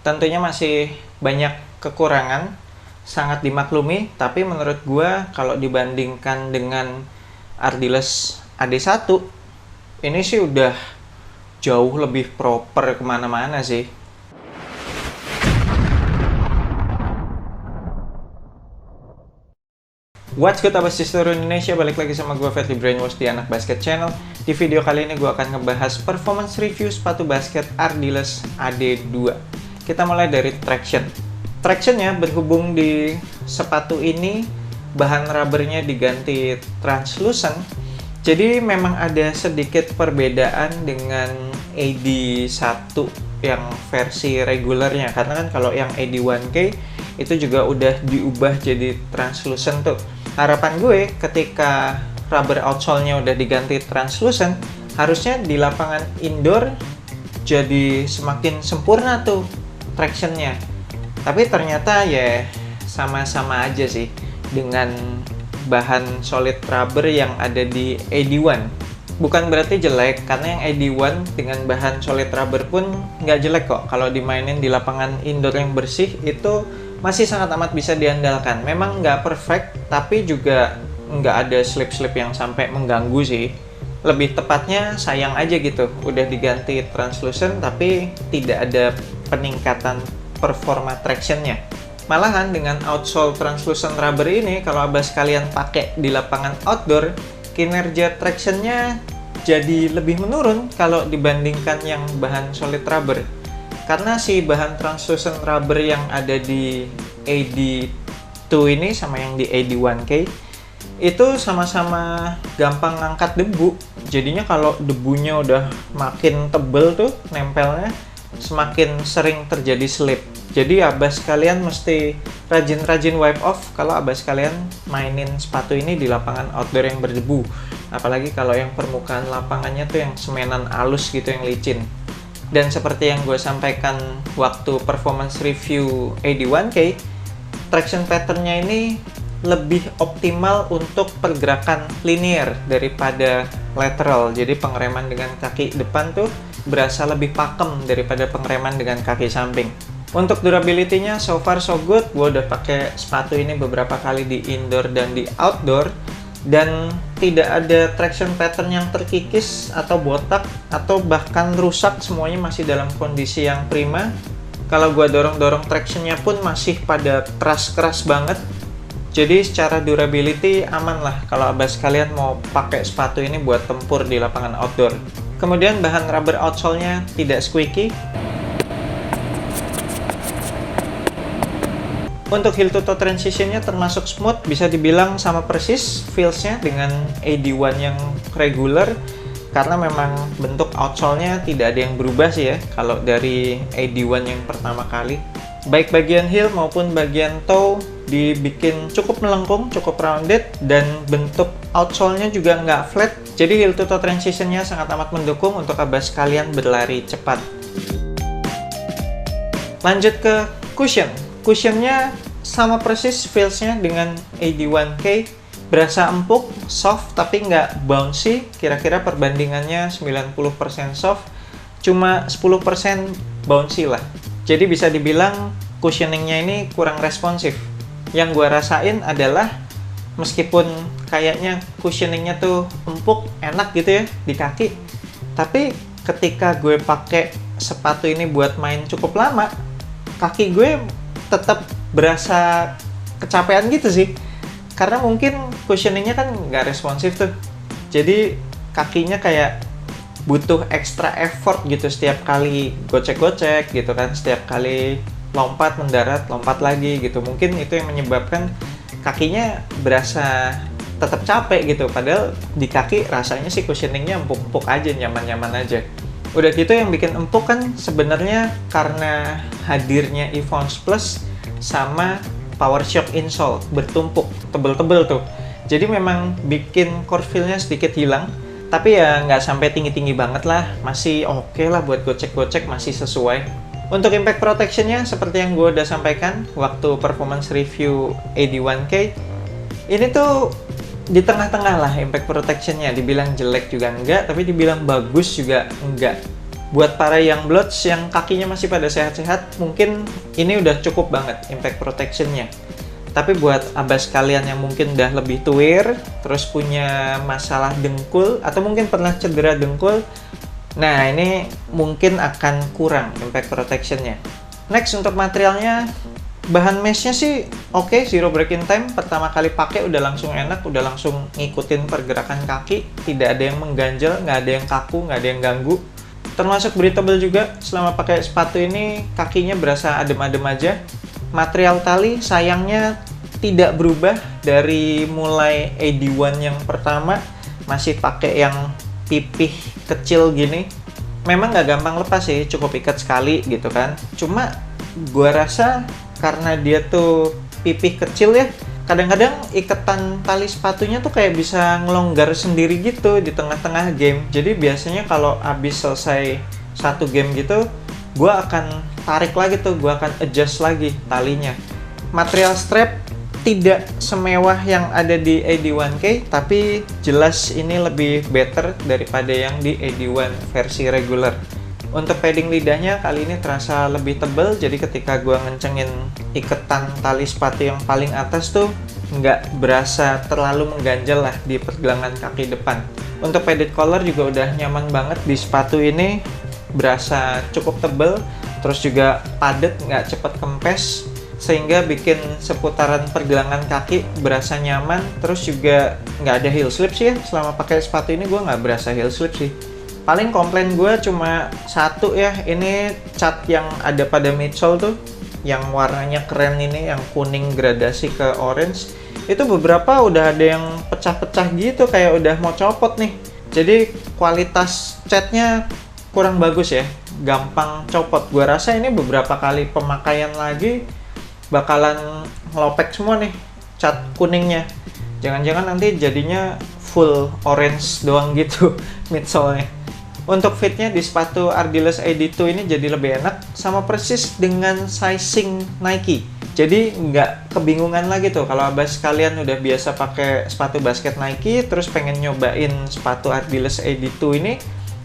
Tentunya masih banyak kekurangan, sangat dimaklumi, tapi menurut gua kalau dibandingkan dengan Ardiles AD1, ini sih udah jauh lebih proper kemana-mana sih. What's good abas di seluruh Indonesia, balik lagi sama gue Fatly Brainwash di Anak Basket Channel. Di video kali ini gue akan ngebahas performance review sepatu basket Ardiles AD2. Kita mulai dari traction. Tractionnya berhubung di sepatu ini bahan rubbernya diganti translucent, jadi memang ada sedikit perbedaan dengan AD1 yang versi regulernya. Karena kan kalau yang AD1K itu juga udah diubah jadi translucent tuh. Harapan gue ketika rubber outsole-nya udah diganti translucent, harusnya di lapangan indoor jadi semakin sempurna tuh traction-nya. Tapi ternyata ya sama-sama aja sih dengan bahan solid rubber yang ada di AD1. Bukan berarti jelek, karena yang AD1 dengan bahan solid rubber pun nggak jelek kok. Kalau dimainin di lapangan indoor yang bersih, itu masih sangat amat bisa diandalkan. Memang nggak perfect, tapi juga nggak ada slip-slip yang sampai mengganggu sih. Lebih tepatnya sayang aja gitu, udah diganti translucent tapi tidak ada peningkatan performa tractionnya. Malahan dengan outsole translucent rubber ini, kalau abas kalian pakai di lapangan outdoor, kinerja tractionnya jadi lebih menurun kalau dibandingkan yang bahan solid rubber. Karena si bahan translucent rubber yang ada di AD2 ini sama yang di AD1K itu sama-sama gampang ngangkat debu. Jadinya kalau debunya udah makin tebel tuh nempelnya, semakin sering terjadi slip. Jadi abas kalian mesti rajin-rajin wipe off kalau abas kalian mainin sepatu ini di lapangan outdoor yang berdebu. Apalagi kalau yang permukaan lapangannya tuh yang semenan halus gitu, yang licin. Dan seperti yang gue sampaikan waktu performance review AD1K, traction pattern-nya ini lebih optimal untuk pergerakan linear daripada lateral. Jadi pengereman dengan kaki depan tuh berasa lebih pakem daripada pengereman dengan kaki samping. Untuk durability-nya so far so good. Gue udah pakai sepatu ini beberapa kali di indoor dan di outdoor, dan tidak ada traction pattern yang terkikis atau botak atau bahkan rusak. Semuanya masih dalam kondisi yang prima. Kalau gua dorong-dorong tractionnya pun masih pada keras banget. Jadi secara durability aman lah kalau abas kalian mau pakai sepatu ini buat tempur di lapangan outdoor. Kemudian bahan rubber outsole-nya tidak squeaky. Untuk heel to toe transition-nya termasuk smooth, bisa dibilang sama persis feels-nya dengan AD1 yang regular, karena memang bentuk outsole-nya tidak ada yang berubah sih ya kalau dari AD1 yang pertama kali. Baik bagian heel maupun bagian toe dibikin cukup melengkung, cukup rounded, dan bentuk outsole-nya juga nggak flat. Jadi heel to toe transition-nya sangat amat mendukung untuk abas kalian berlari cepat. Lanjut ke cushion. Cushionnya sama persis feels-nya dengan AD1K, berasa empuk, soft tapi nggak bouncy. Kira-kira perbandingannya 90% soft, cuma 10% bouncy lah. Jadi bisa dibilang cushioning-nya ini kurang responsif. Yang gue rasain adalah meskipun kayaknya cushioning-nya tuh empuk, enak gitu ya di kaki, tapi ketika gue pakai sepatu ini buat main cukup lama, kaki gue tetap berasa kecapean gitu sih, karena mungkin cushioningnya kan nggak responsif tuh. Jadi kakinya kayak butuh extra effort gitu setiap kali gocek-gocek gitu kan, setiap kali lompat mendarat lompat lagi gitu. Mungkin itu yang menyebabkan kakinya berasa tetap capek gitu, padahal di kaki rasanya sih cushioningnya empuk-empuk aja, nyaman-nyaman aja. Udah gitu yang bikin empuk kan sebenarnya karena hadirnya Evoన్స్ Plus sama PowerShock insole bertumpuk tebel-tebel tuh. Jadi memang bikin core feel-nya sedikit hilang, tapi ya nggak sampai tinggi-tinggi banget lah, masih oke lah buat gocek-gocek, masih sesuai. Untuk impact protection-nya seperti yang gue udah sampaikan waktu performance review AD1K, ini tuh di tengah-tengah lah impact protection-nya. Dibilang jelek juga enggak, tapi dibilang bagus juga enggak. Buat para young bloods yang kakinya masih pada sehat-sehat, mungkin ini udah cukup banget impact protectionnya. Tapi buat abas kalian yang mungkin udah lebih tuir, terus punya masalah dengkul, atau mungkin pernah cedera dengkul, nah ini mungkin akan kurang impact protectionnya. Next, untuk materialnya, bahan meshnya sih oke, zero break-in time. Pertama kali pakai udah langsung enak, udah langsung ngikutin pergerakan kaki, tidak ada yang mengganjal, nggak ada yang kaku, nggak ada yang ganggu. Termasuk breathable juga. Selama pakai sepatu ini kakinya berasa adem-adem aja. Material tali sayangnya tidak berubah dari mulai AD1 yang pertama, masih pakai yang pipih kecil gini. Memang nggak gampang lepas sih, cukup ikat sekali gitu kan. Cuma gua rasa karena dia tuh pipih kecil ya, kadang-kadang ikatan tali sepatunya tuh kayak bisa ngelonggar sendiri gitu di tengah-tengah game. Jadi biasanya kalau habis selesai satu game gitu, gue akan tarik lagi tuh, gue akan adjust lagi talinya. Material strap tidak semewah yang ada di AD1K, tapi jelas ini lebih better daripada yang di AD1 versi regular. Untuk padding lidahnya kali ini terasa lebih tebal, jadi ketika gue ngencengin iketan tali sepatu yang paling atas tuh nggak berasa terlalu mengganjal lah di pergelangan kaki depan. Untuk padded collar juga udah nyaman banget di sepatu ini, berasa cukup tebal, terus juga padat, nggak cepet kempes, sehingga bikin seputaran pergelangan kaki berasa nyaman. Terus juga nggak ada heel slip sih ya, selama pakai sepatu ini gue nggak berasa heel slip sih. Paling komplain gue cuma satu ya, ini cat yang ada pada midsole tuh, yang warnanya keren ini, yang kuning gradasi ke orange, itu beberapa udah ada yang pecah-pecah gitu, kayak udah mau copot nih. Jadi kualitas catnya kurang bagus ya, gampang copot. Gue rasa ini beberapa kali pemakaian lagi bakalan ngelopek semua nih cat kuningnya. Jangan-jangan nanti jadinya full orange doang gitu midsole-nya. Untuk fitnya di sepatu Ardiles AD2 ini jadi lebih enak, sama persis dengan sizing Nike. Jadi nggak kebingungan lagi tuh kalau abas kalian udah biasa pakai sepatu basket Nike, terus pengen nyobain sepatu Ardiles AD2 ini,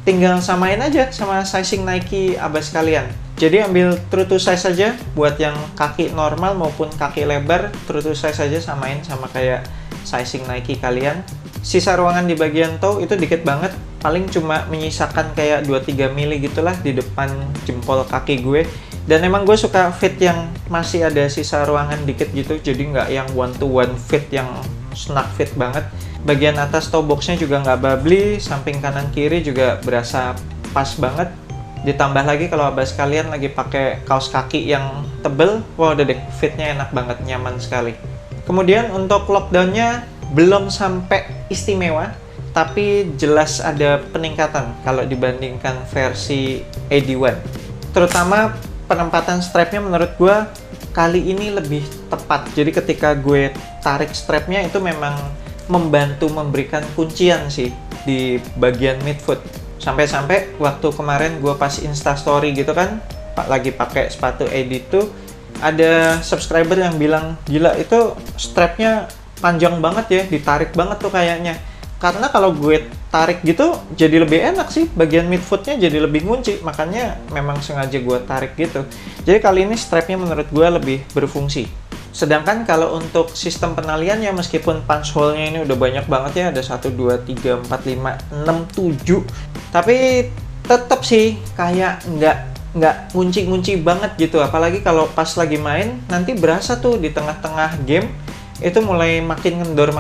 tinggal samain aja sama sizing Nike abas kalian. Jadi ambil true to size saja, buat yang kaki normal maupun kaki lebar, true to size saja, samain sama kayak sizing Nike kalian. Sisa ruangan di bagian toe itu dikit banget, paling cuma menyisakan kayak 2-3 mili gitulah di depan jempol kaki gue. Dan emang gue suka fit yang masih ada sisa ruangan dikit gitu, jadi nggak yang one to one fit yang snug fit banget. Bagian atas toe boxnya juga nggak bubbly, samping kanan kiri juga berasa pas banget. Ditambah lagi kalau abas kalian lagi pakai kaos kaki yang tebel, wah udah deh, fitnya enak banget, nyaman sekali. Kemudian untuk lockdownnya belum sampai istimewa, tapi jelas ada peningkatan kalau dibandingkan versi AD1. Terutama penempatan strapnya menurut gue kali ini lebih tepat. Jadi ketika gue tarik strapnya itu memang membantu memberikan kuncian sih di bagian midfoot. Sampai-sampai waktu kemarin gue pas instastory gitu kan, lagi pakai sepatu AD2, ada subscriber yang bilang, gila itu strapnya panjang banget ya, ditarik banget tuh kayaknya. Karena kalau gue tarik gitu jadi lebih enak sih, bagian midfootnya jadi lebih ngunci, makanya memang sengaja gue tarik gitu. Jadi kali ini strapnya menurut gue lebih berfungsi. Sedangkan kalau untuk sistem penaliannya, meskipun punch hole-nya ini udah banyak banget ya, ada 1, 2, 3, 4, 5, 6, 7, tapi tetap sih kayak nggak ngunci-ngunci banget gitu. Apalagi kalau pas lagi main, nanti berasa tuh di tengah-tengah game itu mulai makin ngendor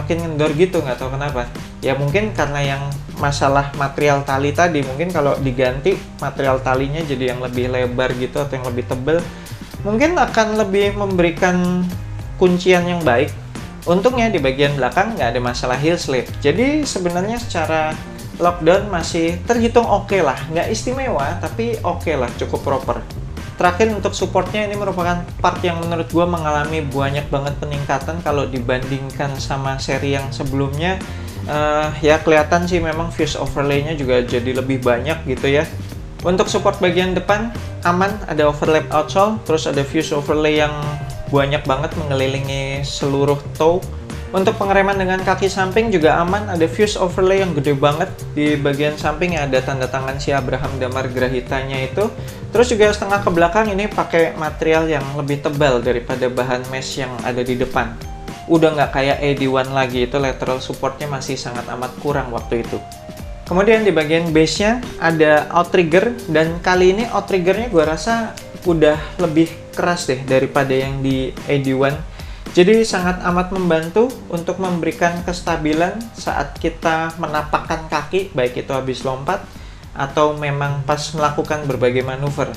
gitu, nggak tahu kenapa. Ya mungkin karena yang masalah material tali tadi, mungkin kalau diganti material talinya jadi yang lebih lebar gitu atau yang lebih tebal, mungkin akan lebih memberikan kuncian yang baik. Untungnya di bagian belakang nggak ada masalah heel slip. Jadi sebenarnya secara lockdown masih terhitung oke lah, nggak istimewa tapi oke lah, cukup proper. Terakhir untuk supportnya, ini merupakan part yang menurut gue mengalami banyak banget peningkatan kalau dibandingkan sama seri yang sebelumnya. Ya kelihatan sih memang fuse overlay-nya juga jadi lebih banyak gitu ya. Untuk support bagian depan aman, ada overlap outsole, terus ada fuse overlay yang banyak banget mengelilingi seluruh toe. Untuk pengereman dengan kaki samping juga aman, ada fuse overlay yang gede banget. Di bagian samping ada tanda tangan si Abraham Damar Grahitanya itu. Terus juga setengah ke belakang ini pakai material yang lebih tebal daripada bahan mesh yang ada di depan. Udah nggak kayak AD1 lagi, itu lateral supportnya masih sangat amat kurang waktu itu. Kemudian di bagian base-nya ada outrigger, dan kali ini outriggernya gue rasa udah lebih keras deh daripada yang di AD1. Jadi sangat amat membantu untuk memberikan kestabilan saat kita menapakkan kaki, baik itu habis lompat atau memang pas melakukan berbagai manuver.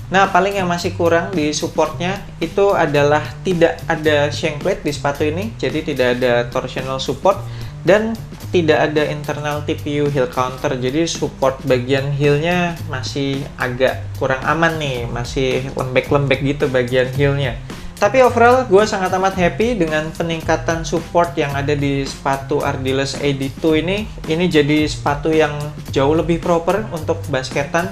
Nah, paling yang masih kurang di supportnya itu adalah tidak ada shank plate di sepatu ini, jadi tidak ada torsional support dan tidak ada internal TPU heel counter. Jadi support bagian heelnya masih agak kurang aman nih, masih lembek-lembek gitu bagian heelnya. Tapi overall gue sangat amat happy dengan peningkatan support yang ada di sepatu Ardiles AD2 ini. Ini jadi sepatu yang jauh lebih proper untuk basketan.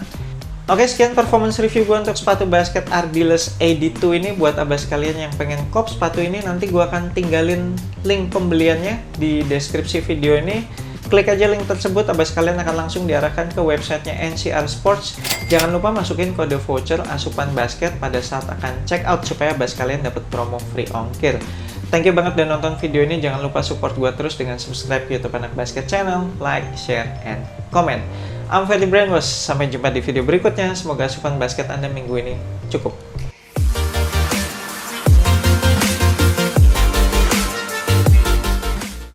Oke, sekian performance review gue untuk sepatu basket Ardiles AD2 ini. Buat abas kalian yang pengen kop sepatu ini, nanti gue akan tinggalin link pembeliannya di deskripsi video ini. Klik aja link tersebut, abas kalian akan langsung diarahkan ke websitenya NCR Sports. Jangan lupa masukin kode voucher asupan basket pada saat akan check out supaya abas kalian dapat promo free ongkir. Thank you banget udah nonton video ini. Jangan lupa support gue terus dengan subscribe YouTube Anak Basket Channel, like, share, and comment. I'm Fetly Brainwash. Sampai jumpa di video berikutnya. Semoga asupan basket Anda minggu ini cukup.